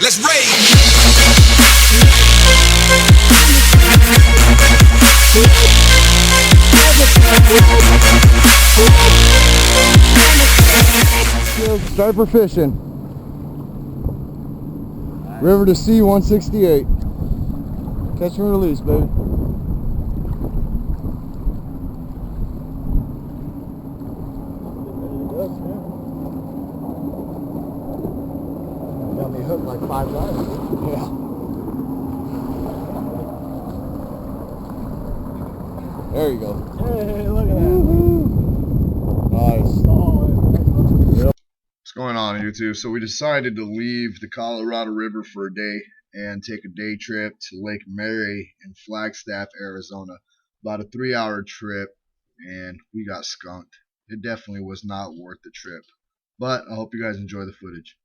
Let's raid. Striper fishing. River to sea 168. Catch and release, baby. Got me hooked like 5 times. Yeah. There you go. Hey, look at that. Nice. What's going on YouTube? So we decided to leave the Colorado River for a day and take a day trip to Lake Mary in Flagstaff, Arizona. About a 3-hour trip, and we got skunked. It definitely was not worth the trip. But I hope you guys enjoy the footage.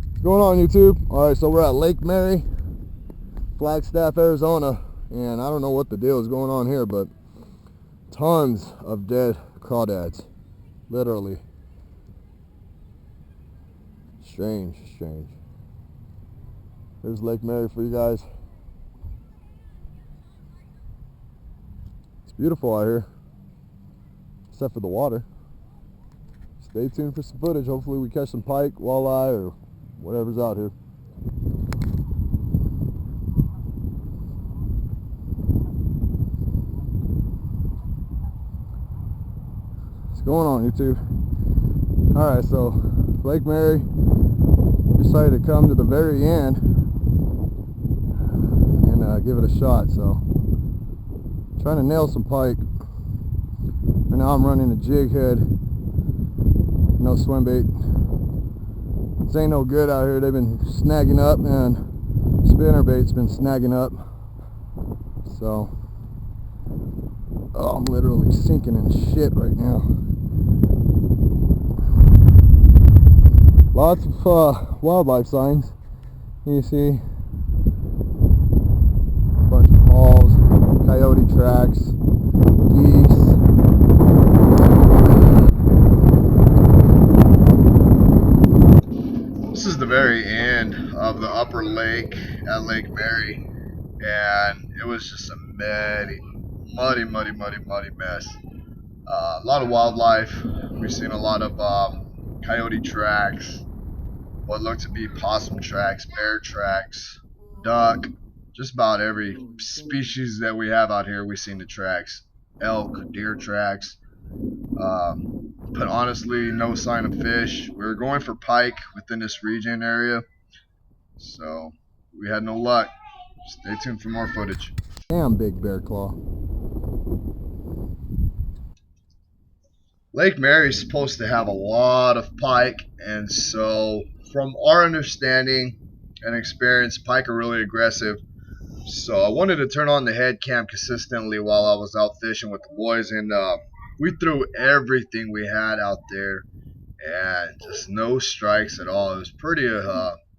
What's going on, YouTube? Alright, so we're at Lake Mary, Flagstaff, Arizona. And I don't know what the deal is going on here, but tons of dead crawdads. Literally. Strange, strange. Here's Lake Mary for you guys. It's beautiful out here, except for the water. Stay tuned for some footage. Hopefully we catch some pike, walleye, or whatever's out here. What's going on, YouTube? Alright, so Lake Mary, decided to come to the very end and give it a shot. So trying to nail some pike. Right now I'm running a jig head, no swim bait. This ain't no good out here. They've been snagging up, and spinner bait's been snagging up. So I'm literally sinking in shit right now. Lots of wildlife signs. You see a bunch of balls, coyote tracks, geese. This is the very end of the upper lake at Lake Mary, and it was just a muddy mess. A lot of wildlife. We've seen a lot of coyote tracks, what looked to be possum tracks, bear tracks, duck, just about every species that we have out here we've seen the tracks. Elk, deer tracks, but honestly no sign of fish. We were going for pike within this region area, so we had no luck. Stay tuned for more footage. Damn big bear claw. Lake Mary is supposed to have a lot of pike, and so from our understanding and experience, pike are really aggressive. So I wanted to turn on the head cam consistently while I was out fishing with the boys, and we threw everything we had out there and just no strikes at all. It was pretty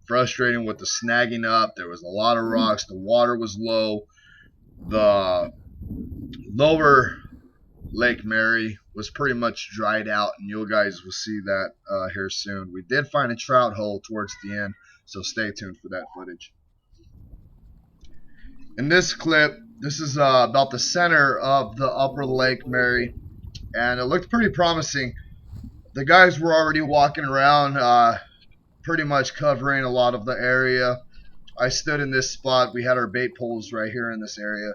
frustrating with the snagging up. There was a lot of rocks. The water was low. The lower Lake Mary was pretty much dried out, and you guys will see that here soon. We did find a trout hole towards the end, so stay tuned for that footage. In this clip, this is about the center of the upper Lake Mary, and it looked pretty promising. The guys were already walking around, pretty much covering a lot of the area. I stood in this spot. We had our bait poles right here in this area,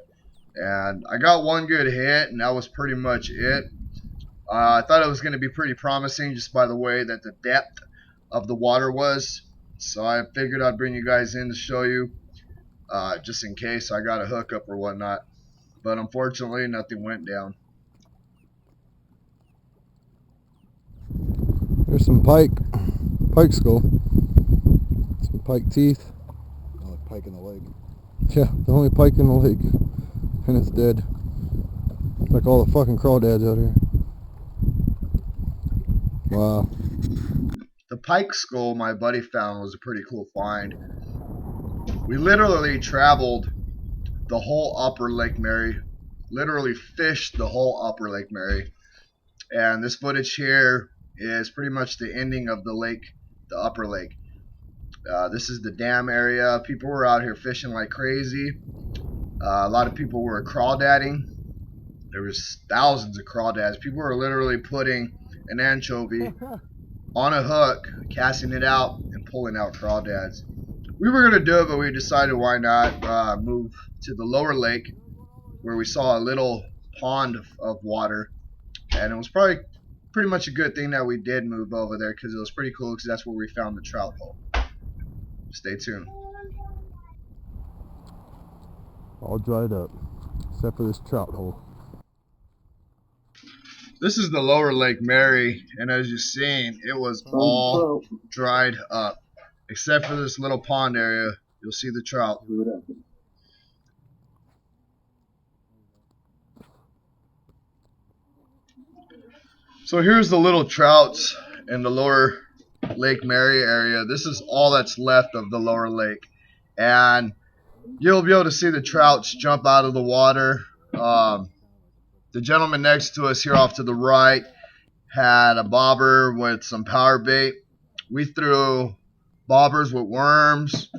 and I got one good hit, and that was pretty much it. I thought it was going to be pretty promising just by the way that the depth of the water was, so I figured I'd bring you guys in to show you, just in case I got a hookup or whatnot. But unfortunately nothing went down. There's some pike skull, some pike teeth. Only pike in the lake. Yeah, the only pike in the lake, and it's dead. Like all the fucking crawdads out here. Wow. The pike skull my buddy found was a pretty cool find. We literally traveled the whole upper Lake Mary, literally fished the whole upper Lake Mary. And this footage here is pretty much the ending of the lake, the upper lake. This is the dam area. People were out here fishing like crazy. A lot of people were crawdadding. There was thousands of crawdads. People were literally putting an anchovy on a hook, casting it out, and pulling out crawdads. We were going to do it, but we decided why not move to the lower lake where we saw a little pond of water. And it was probably pretty much a good thing that we did move over there because it was pretty cool because that's where we found the trout hole. Stay tuned. All dried up, except for this trout hole. This is the lower Lake Mary, and as you've seen, it was all dried up. Except for this little pond area, you'll see the trout. So here's the little trouts in the lower Lake Mary area. This is all that's left of the lower lake. And you'll be able to see the trouts jump out of the water. The gentleman next to us here off to the right had a bobber with some power bait. We threw bobbers with worms.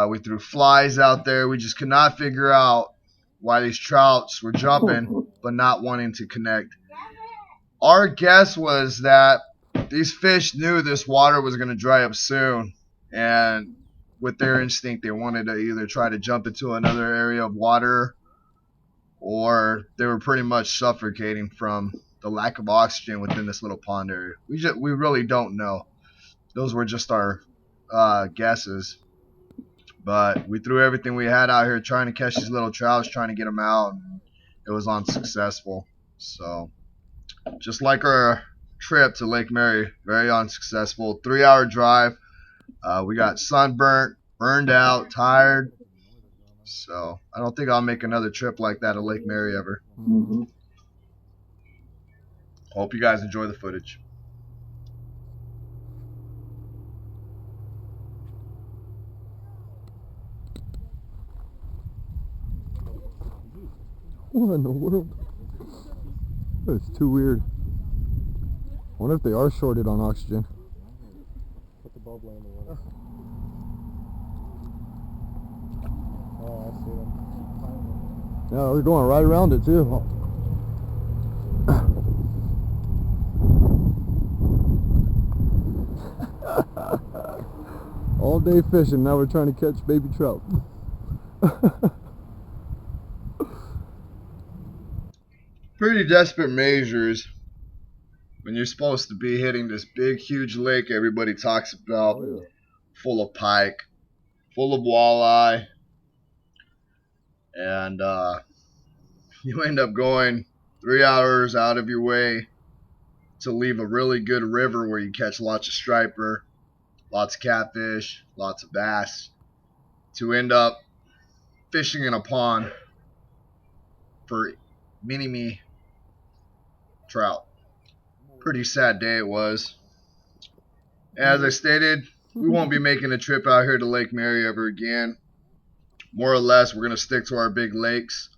We threw flies out there. We just could not figure out why these trouts were jumping but not wanting to connect. Our guess was that these fish knew this water was going to dry up soon, and with their instinct, they wanted to either try to jump into another area of water, or they were pretty much suffocating from the lack of oxygen within this little pond area. We really don't know. Those were just our guesses. But we threw everything we had out here trying to catch these little trouts, trying to get them out, and it was unsuccessful. So just like our trip to Lake Mary, very unsuccessful. 3-hour drive. We got sunburnt, burned out, tired. So I don't think I'll make another trip like that to Lake Mary ever. Hope you guys enjoy the footage. What in the world? That's too weird. I wonder if they are shorted on oxygen. Put the bulb in the water. Oh, I see them. Yeah, they're going right around it too. All day fishing, now we're trying to catch baby trout. Pretty desperate measures when you're supposed to be hitting this big, huge lake everybody talks about, full of pike, full of walleye, and you end up going 3 hours out of your way to leave a really good river where you catch lots of striper, lots of catfish, lots of bass, to end up fishing in a pond for mini-me trout. Pretty sad day it was. As I stated, we won't be making a trip out here to Lake Mary ever again. More or less, we're going to stick to our big lakes,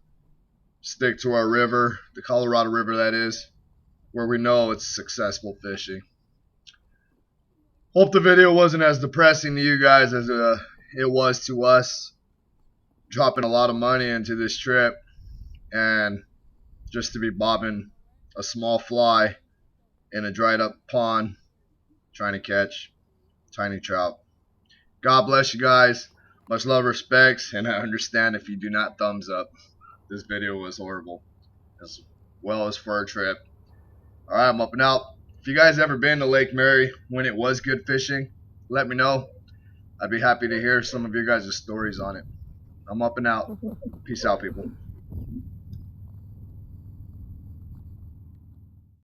stick to our river, the Colorado River that is, where we know it's successful fishing. Hope the video wasn't as depressing to you guys as it was to us, dropping a lot of money into this trip and just to be bobbing a small fly in a dried up pond trying to catch tiny trout. God bless you guys. Much love, respects, and I understand if you do not thumbs up. This video was horrible, as well as for our trip. Alright, I'm up and out. If you guys ever been to Lake Mary when it was good fishing, let me know. I'd be happy to hear some of your guys' stories on it. I'm up and out. Peace out, people.